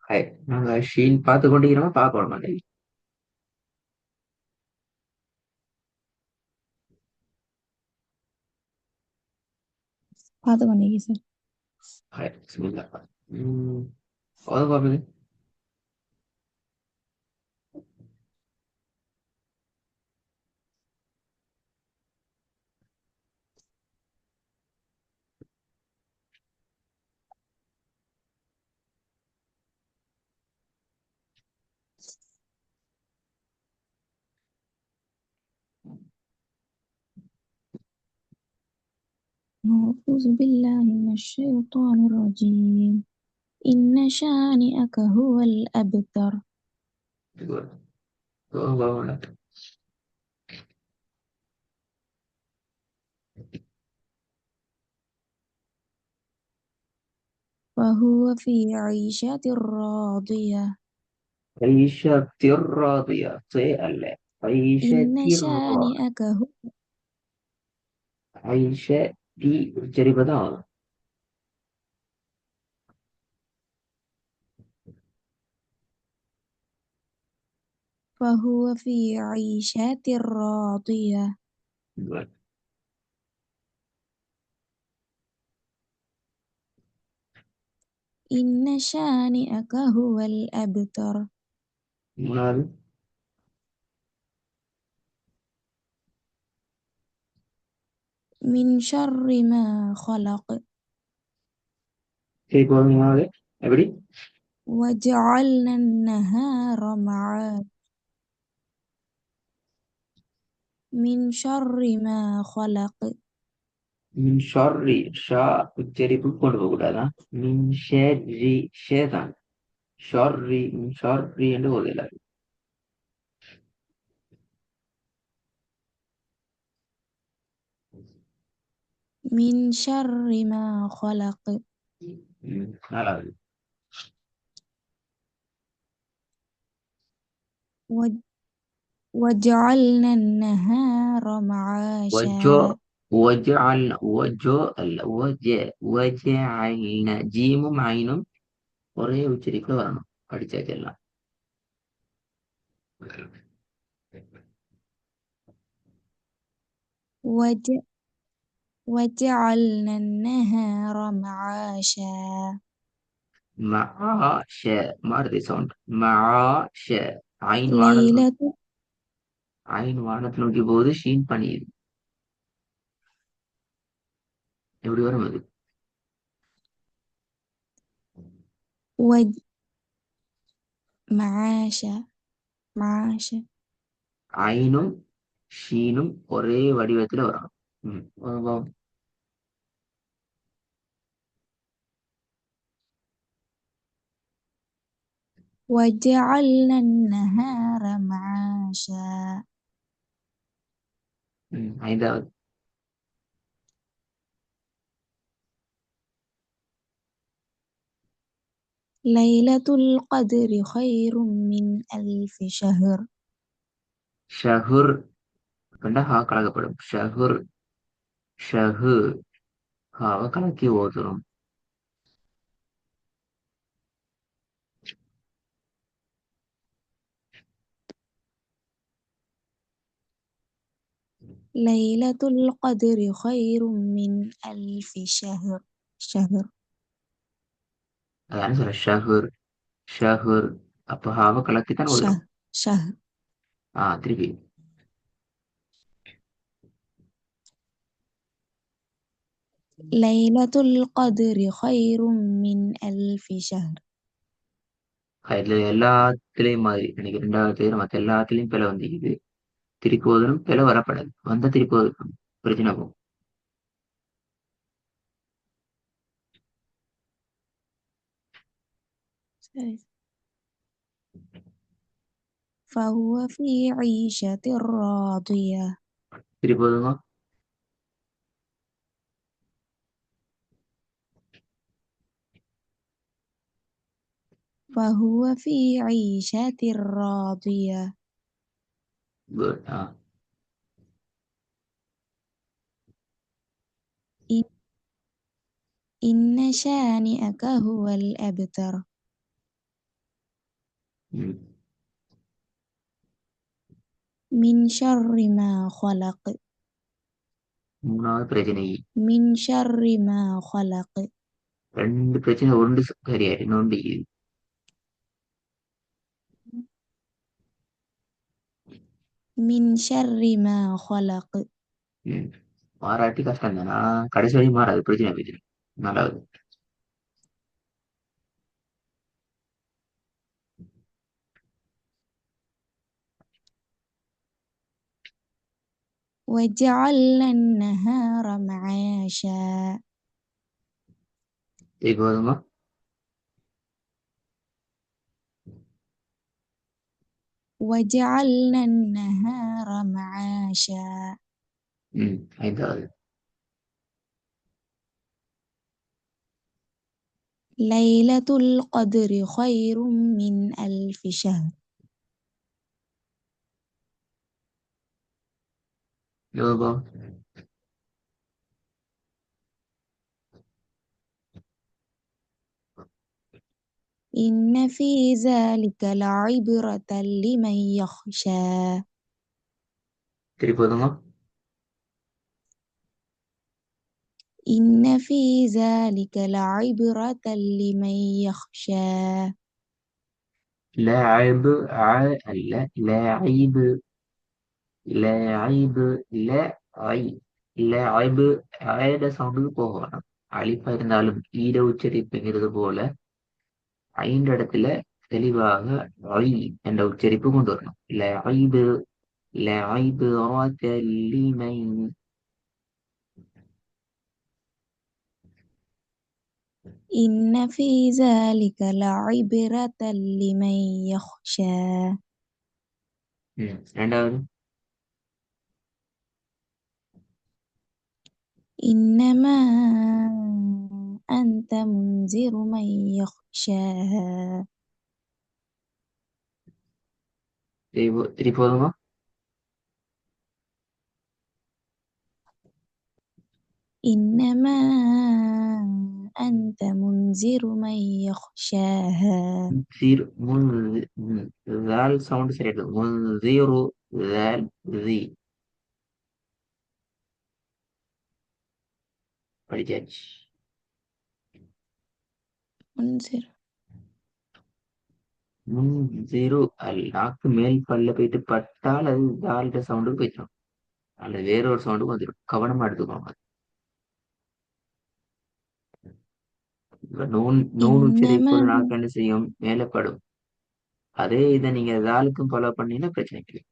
Hi, நாங்க Sheen பார்த்து கொண்டிருக்கிறோமா பார்க்கணுமா டேய்? பார்த்து கொண்டீங்க சார். ஹாய், பிஸ்மில்லா. ம், ஓத பாப்பது. أعوذ بالله من الشيطان الرجيم. إن شانئك هو الأبتر. ஓத பாப்போம்ல. فهو في عيشة راضية. عيشة راضية அல்ல. عيشة إن شانئك هو عيشة உச்சரிப்பதான் ஆகும். فهو في عيشة راضية. Good. إن شانئك هو الأبتر. மூணாவது من شر ما خلق. சரி போதுமாவது எப்படி وجعلنا النهار معاشا. من شر ما خلق. மின் ஷார்ரி ஷா உச்சரிப்பு கொண்டு போக கூடாதான். மின் ஷர்ரி ஷேதான் ஷார்ரி மின் ஷார்ரி என்று போதில்லை. من شر ما خلق. நாலாவது وجعلنا النهار وجو معاشا. وجعلنا وجو அல்ல وجعلنا ஜீமும் ஐனும் ஒரே உச்சரிப்புல வரணும். படிச்சாச்சு எல்லாம். وج... وجعلنا النهار معاشا. معاش மாறுது சவுண்ட். معاش ஐன் வானத்துல ليلة ஐன் வானத்தை நோக்கி போகுது. ஷீன் பண்ணியது எப்படி வரும் அது? وج... معاشا. معاشا. ஐனும் ஷீனும் ஒரே வடிவத்துல வரணும். ம். وجعلنا النهار معاشا. ஐந்தாவது ليلة القدر خير من ألف شهر. ஷஹுர் கண்டா ஹா கலக்கப்படும். ஷஹுர் ஷஹு ஹாவை கலக்கி ஓதுறோம். ليلة القدر خير من ألف شهر. شهر. அதான் சொல்ல ஷஹுர் ஷஹுர். அப்ப ஹாவை கலக்கித்தான் ஓதுறோம். شهر. شهر. திருப்பி ليلة القدر خير من ألف شهر. இதுல எல்லாத்துலயும் மாதிரி எனக்கு ரெண்டாவது தவிர மத்த எல்லாத்துலயும் பிழை வந்துக்குது. திருப்பி ஓதணும். பிழை வரப்படாது. வந்தா திருப்பி ஓதணும். பிரச்சனை போகும். فهو في عيشة راضية. திருப்பி ஓதுங்க. فهو في عيشة راضية. குட். إن إن شانئك هو الأبتر. ம். மின் ஷர்ரி மா ஹலக். மூணாவது பிரச்சனை. மின் ஷர்ரி மா ஹலக். ரெண்டு பிரச்சனை ஒன்று சரியா இன்னொன்று இது. மின் ஷர்ரி மா ஹலக். ம். மாறாட்டி கஷ்டம் தானா? கடைசி வரையும் மாறாது பிரச்சனை பிரச்சனை. நாலாவது. وجعلنا النهار معاشا. திருப்பி போதுமா? وجعلنا النهار معاشا. ம். ஐந்தாவது. ليلة القدر خير من ألف شهر. யோகா. إن في ذلك لعبرة لمن يخشى. திருப்பி போதுமா? إن في ذلك لعبرة لمن يخشى. لاعب لا لاعب. لاعب. லாய். லாய்பு. ஆயோட சவுண்டுக்கு போகணும். அலிப்பா இருந்தாலும் ஈட உச்சரிப்புங்கிறது போல ஐந்து இடத்துல தெளிவாக ஐ என்ற உச்சரிப்பு கொண்டு வரணும். லாய்பு. லாய்பு லிமை. إن في ذلك لعبرة لمن يخشى. ரெண்டாவது. إنما أنت منذر من يخشاها. திருப்பி போதுமா? إنما أنت منذر من يخشاها. ஜால் சவுண்ட் சரியா இருக்கு. முன்சீரு. ஜால் ஜி. படிச்சாச்சு. منذر. முன்சீரு. நாக்கு மேல் பல்ல போயிட்டு பட்டால் அது ஜால்ட சவுண்டுக்கு போயிடும். அல்லது வேற ஒரு சவுண்டுக்கு வந்துடும். கவனமா எடுத்துக்கோங்க. இப்ப நூன் நூன் إنما உச்சரிப்பு நாக்கு என்ன செய்யும்? மேலப்படும். அதே இதை நீங்க ஜாலுக்கும் ஃபாலோ பண்ணீங்கன்னா பிரச்சனை இல்லை.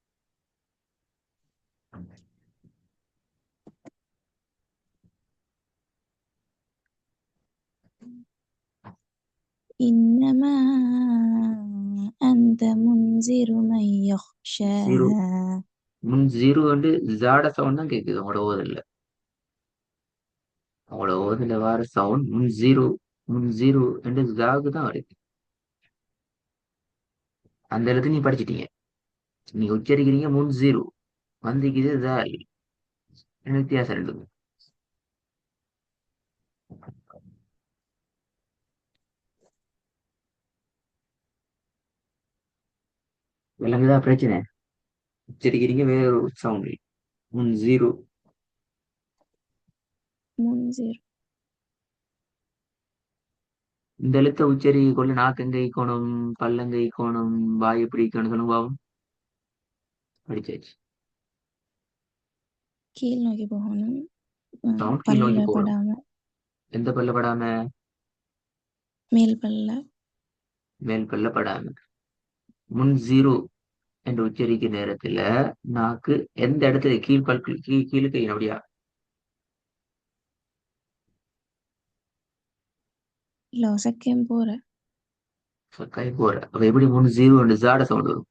إنما أنت منذر من ஜீரோ. يخشاها. ஜீரோ வந்து ஜாட சவுண்ட் தான் கேட்குது உங்களோட ஓதல்ல. உங்களோட ஓதுல வர சவுண்ட் ஜீரோ. ஜீரோ என்று ஜாவுக்கு தான் வருது. அந்த இடத்துல நீ படிச்சிட்டீங்க. நீங்க உச்சரிக்கிறீங்க ஜீரோ. வந்திக்குது ஜால். என்ன வித்தியாசம் ரெண்டு? விளங்குதா பிரச்சனை? உச்சரிக்கிறீங்க வேற ஒரு சவுண்ட். ஜீரோ. منذر. இந்த எழுத்தை உச்சரிக்க கொள்ள நாக்கு எங்க ஈக்கணும்? பல்லங்க ஈக்கணும்? வாய் எப்படி ஈக்கணும் சொல்லுங்க பாவம். படிச்சாச்சு. கீழ் நோக்கி போகணும். சவுண்ட் கீழ் நோக்கி பல்ல போகணும். படாம. எந்த பல்ல படாம? மேல் பல்ல. மேல் பல்ல படாம. ஜீரோ என்று உச்சரிக்கிற நேரத்துல நாக்கு எந்த இடத்துல கீழ்பல் கீழே கையணும் அப்படியா? லோசக்கேம் போற. கை போற. அப்ப எப்படி ஜீரோ என்று ஜாட சவுண்ட் வரும்?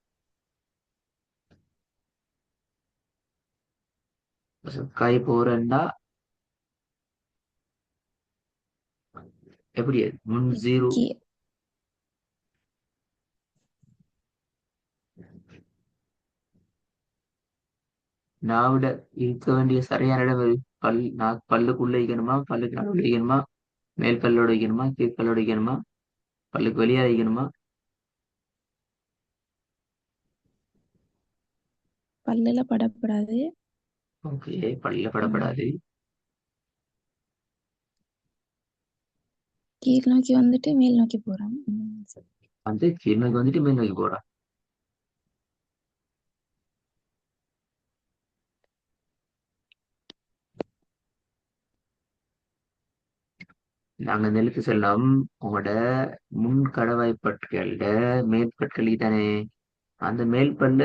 கை போறேன்டா எப்படி அது? ஜீரோ. கீ நான் விட இருக்க வேண்டிய சரியான இடம் எது? நான் பல்லுக்குள்ள வைக்கணுமா? பல்லுக்கு நடுவில் வைக்கணுமா? மேல் பல்லோட வைக்கணுமா? கீழ் பல்லோட வைக்கணுமா? பல்லுக்கு வெளியே வைக்கணுமா? பல்லுல படப்படாது. ஓகே, பல்ல ம். படப்படாது. கீழ் நோக்கி வந்துட்டு மேல் நோக்கி போறோம். வந்து கீழ் நோக்கி வந்துட்டு மேல் நோக்கி போறா. நாங்க இந்த எழுத்து செல்லம் உங்களோட முன் கடவாய் பற்களோட மேற்பற்களி தானே, அந்த மேல் பல்ல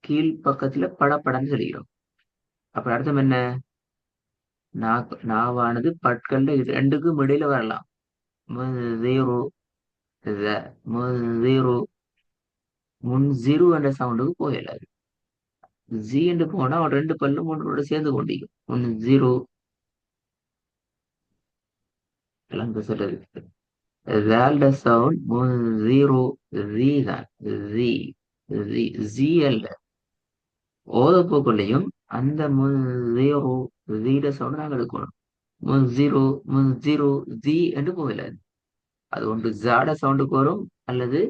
கீழ் பக்கத்துல படப்படன்னு சொல்லிக்கிறோம். அப்ப அர்த்தம் என்ன? நாவானது பற்கள்ல இது ரெண்டுக்கும் இடையில வரலாம். முன்சிரு, முன்சிரு, முன்சிரு என்ற சவுண்டுக்கு போயிடாது. ஜி என்று போனா அவன் ரெண்டு பல்லும் ஒன்றோட சேர்ந்து கொண்டிருக்கும். முன்சிரு விளங்க சொல்றது. வேல்ட சவுண்ட் முன்சிரு, ஜி தான். ஜி, ஜி, ஜி அல்ல. ஓதப்போக்குள்ளேயும் அந்த முன்சிரு, ஜீட சவுண்ட் நாங்கள் எடுக்கணும். முன்சிரு, முன்சிரு, ஜி என்று போயிடாது. அது ஒன்று ஜாட சவுண்டுக்கு வரும், அல்லது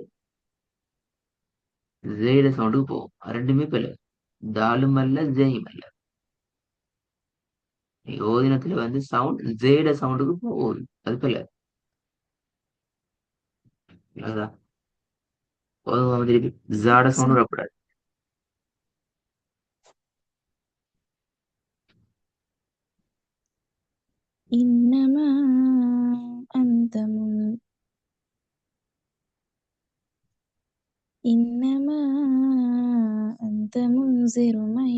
ஜெயிட சவுண்டுக்கு போகும். ரெண்டுமே பிள்ளை. தாலும் அல்ல ஜெயும் அல்ல. ஓதினத்துல வந்து சவுண்ட் ஜெயிட சவுண்டுக்கு போகுது, அது பிள்ளை. அதுதான் ஓதுவாங்க திருப்பி ஜாட சவுண்டு சரி. வரக்கூடாது. இன்னமா அந்த முன் إنما أنت منذر من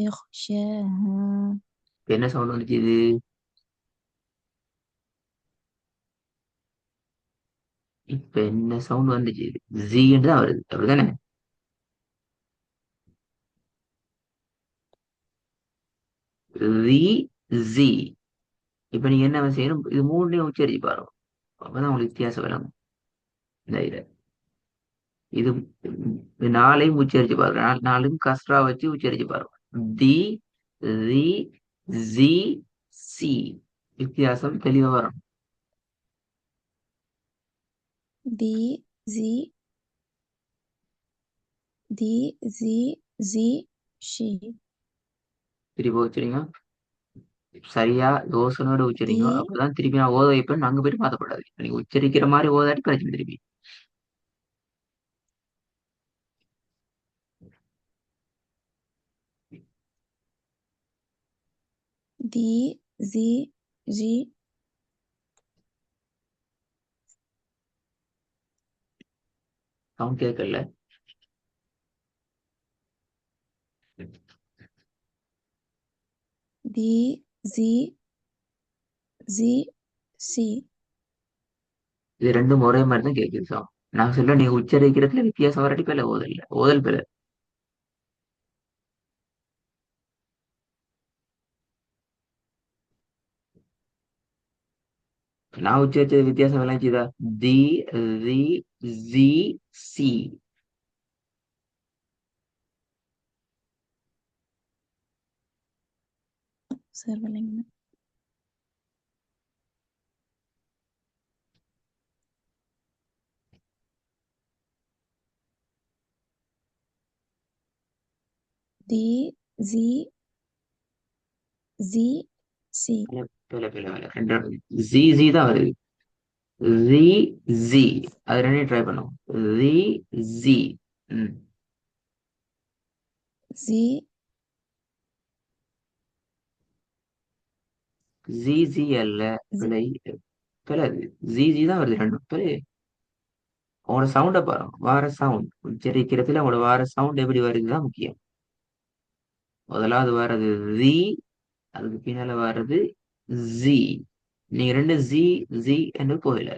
يخشاها. இப்ப என்ன சவுண்ட் வந்துச்சு இது? இப்ப என்ன சவுண்ட் வந்துச்சு இது? ஜி என்று தான் வருது, அப்படிதானே? ரி, ஜி. இப்ப நீங்க என்ன செய்யணும், இது மூணுலயும் உச்சரிச்சு பாருங்க. அப்பதான் உங்களுக்கு வித்தியாசம் விளங்கும். இந்த இத இது இது நாளையும் உச்சரிச்சு பாருங்க. நாலும் கஸ்ரா வச்சு உச்சரிச்சு பாருங்க. தி, ரி, ஜி, சி. வித்தியாசம் தெளிவா வரும். தி zi the zi zi she. திருப்பி உச்சரிங்க. சரியா யோசனையோட தி உச்சரிங்க. அப்பதான் திருப்பி நான் ஓத வைப்பேன், அங்க போயிட்டு மாத்தப்படாது. நீங்க உச்சரிக்கிற மாதிரி ஓதாட்டி பிரச்சனை திருப்பி. தி zi zi சவுண்ட் கேட்கல. தி zi zi சி. இது ரெண்டும் ஒரே மாதிரி தான் கேட்குது சவுண்ட். நான் சொல்ல நீங்க உச்சரிக்கிறதுல வித்தியாசம் வராட்டி பேல ஓதல் இல்ல, ஓதல் பேல. நான் உச்சரிச்ச வித்தியாசம் விளைஞ்சுதா? தி, ரி, ஜி, சி. சார் வரலைங்க. தி zi zi சி. பேல பேல வேலை ரெண்டு. ஜி, ஜி தான் வருது. ரி, ஜி. அது ரெண்டையும் ட்ரை பண்ணுவோம். ரி, ஜி. ம். zi ஜி, ஜி அல்ல. zi பிழை. பிழை. ஜி, ஜி தான் வருது ரெண்டும் பிழை. உங்களோட சவுண்ட பாருங்க, வார சவுண்ட் உச்சரிக்கிறதுல உங்களோட வார சவுண்ட் எப்படி வருதுதான் முக்கியம். முதலாவது வர்றது ரி, அதுக்கு பின்னால வர்றது ஜி. நீங்க ரெண்டு ஜி, ஜி என்று போயில.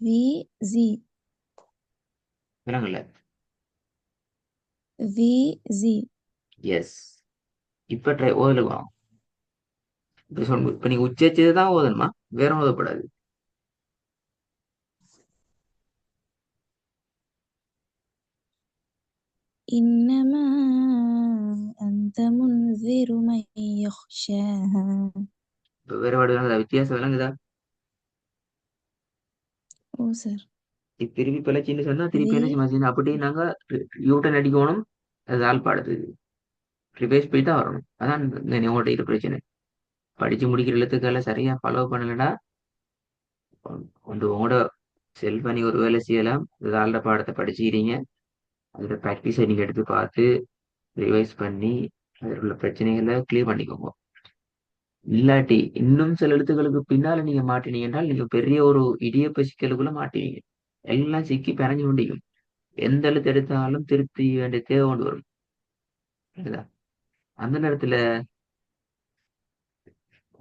வி zi விளங்கல? வி zi எஸ். இப்ப ட்ரை ஓதலுக்கு வாங்க. இப்ப சொல்லு, இப்ப நீங்க உச்சரிச்சது தான் ஓதணுமா, வேற ஓதப்படாது. إنما أنت منذر من يخشاها. இப்ப வேறுபாடு வித்தியாசம் விளங்குதா? ஓ சார். திருப்பி பிழைச்சின்னு சொன்னா இது திருப்பி என்ன செய்யணும், அப்படியே நாங்க யூட்டன் அடிக்கணும். அது ஆள்பாடத்துக்கு ரிவைஸ் போய் தான் வரணும். அதான் இந்த உங்கள்கிட்ட இருக்கிற பிரச்சனை. படிச்சு முடிக்கிற எழுத்துக்களை சரியா ஃபாலோ பண்ணலன்னா உங்களோட செல்ஃபை நீங்க ஒரு வேலை செய்யலாம். ஆள்ற பாடத்தை படிச்சுக்கிறீங்க, அதோட ப்ராக்டிஸை நீங்க எடுத்து பார்த்து ரிவைஸ் பண்ணி அதில் உள்ள பிரச்சனைகளை கிளியர் பண்ணிக்கோங்க. இல்லாட்டி இன்னும் சில எழுத்துக்களுக்கு பின்னால நீங்க மாட்டினீங்க என்றால் நீங்க பெரிய ஒரு இடியப்ப சிக்கலுக்குள்ள மாட்டுவீங்க. எல்லாம் சிக்கி பிணைஞ்சு கொண்டிருக்கும். எந்த எழுத்து எடுத்தாலும் திருத்தி வேண்டிய தேவை கொண்டு வரும். புரியுதா? அந்த நேரத்துல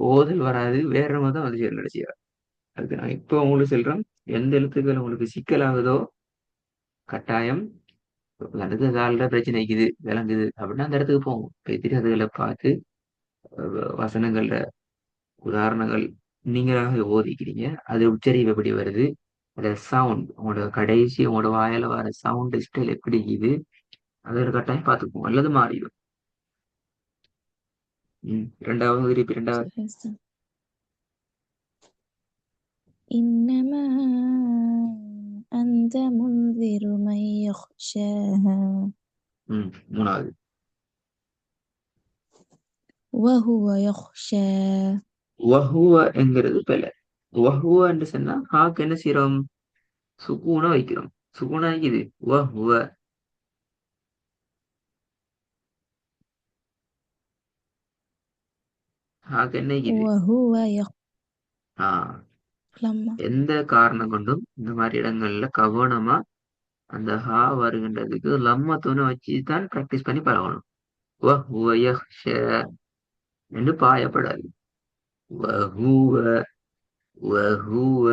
ஓதல் வராது, வேற மாதிரி தான் வந்து சேரும் கடைசியா. அதுக்கு நான் இப்போ உங்களுக்கு சொல்றேன், எந்த எழுத்துக்கள் உங்களுக்கு சிக்கலாகுதோ கட்டாயம் அடுத்த காலில் பிரச்சனை இருக்குது விளங்குது அப்படின்னா அந்த இடத்துக்கு போகும். போய் அதுகளை பார்த்து வசனங்கள்ல உதாரணங்கள் நீங்களாக ஓதிக்கிறீங்க, அது உச்சரிப்பு எப்படி வருது, அந்த சவுண்ட் உங்களோட கடைசி உங்களோட வாயில வர சவுண்ட் ஸ்டைல் எப்படி இருக்குது, அது ஒரு கட்டாயம் பார்த்துக்குவோம் அல்லது மாறிடும். இரண்டாவது திருப்பி இரண்டாவது. சரி சார். إنما أنت منذر من يخشاها மூணாவது. وهو يخشى. வஹுவ என்கிறது பெல. வஹுவ என்று சொன்னா ஹாக்கு என்ன செய்யறோம், சுக்கூனா வைக்கிறோம். சுக்கூனா இது வஹுவ. ஹாக்கு என்ன இது. وهو ஆஹ் لما எந்த காரணம் கொண்டும் இந்த மாதிரி இடங்கள்ல கவனமா அந்த ஹா வருகின்றதுக்கு லம்மத்தூனை வச்சு தான் பிராக்டிஸ் பண்ணி பழகணும். வஹுவ யஹ்ஷா என்று பாயப்படாது. வஹுவ வஹுவ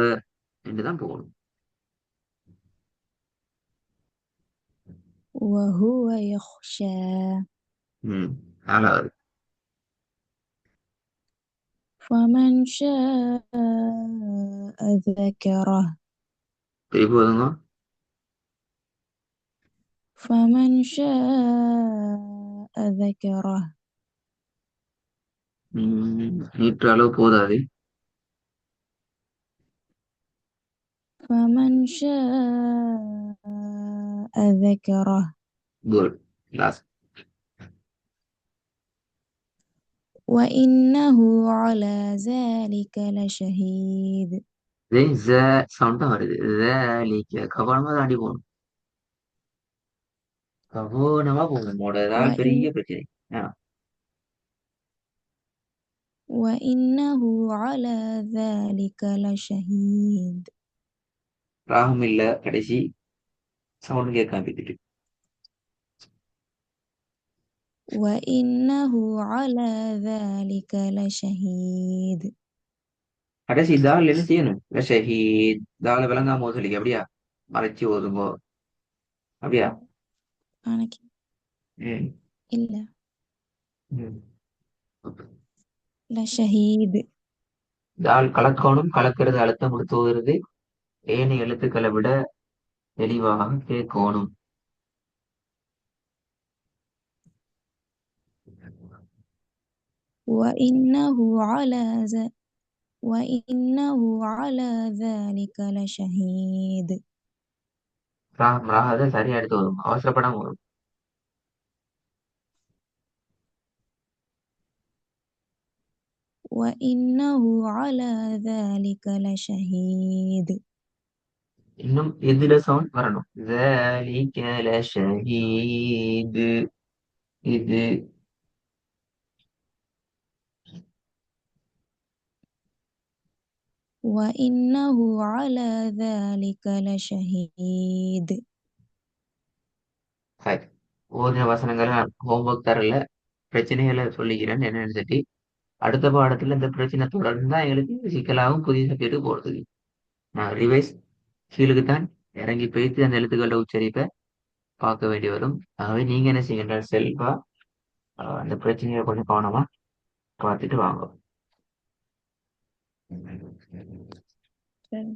என்றுதான் போகணும். وهو يخشى. நாலாவது. فمن شاء ذكره. திருப்பி போதுங்க. فمن شاء ذكره. நீற்ற அளவு போதாது. فمن شاء ذكره. குட். லாஸ்ட். وإنه على ذلك لشهيد. சவுண்ட் தான் வருது. கவனமா தாண்டி போகணும். கவனமா போகணும். மோடதால் وإن பெரிய பிரச்சனை. ஆஹ் وإنه على ذلك لشهيد. ராகம் இல்ல கடைசி சவுண்ட் கேட்காம போயிட்டு. وإنه على ذلك لشهيد. கடைசி தால் என்ன செய்யணும், ஷஹீத். தால விளங்காம சொல்லிக்க அப்படியா, மறைச்சு ஓதுங்கோ அப்படியா. أنا ம் إلا ம் لشهيد. தால் கலக்கணும், கலக்கிறது அழுத்தம் கொடுத்து ஓதுறது ஏனைய எழுத்துக்களை விட தெளிவாக கேட்கணும். وإنه على وإنه على ذلك لشهيد. ராகத்தை சரியா எடுத்து வரும், அவசரப்படாம வரும். وإنه على ذلك لشهيد. இன்னும் எதுல சவுண்ட் வரணும், ذلك لشهيد. இது وإنه على ذلك لشهيد. சரி. ஓதின வசனங்களை நான் ஹோம்ஒர்க் தரல, பிரச்சனைகளை சொல்லிக்கிறேன் என்னன்னு சொல்லி. அடுத்த பாடத்துல இந்த பிரச்சனை தொடர்ந்து தான் எங்களுக்கு சிக்கலாகவும் புதிய சப்ஜெக்ட் போறதுக்கு நான் ரிவைஸ் கீழுக்கு தான் இறங்கி போயிட்டு அந்த எழுத்துக்களோட உச்சரிப்பை பார்க்க வேண்டி வரும். ஆகவே நீங்க என்ன செய்யுங்க, செல்வா அந்த பிரச்சனையை கொஞ்சம் கவனமா பார்த்துட்டு வாங்க. சரி.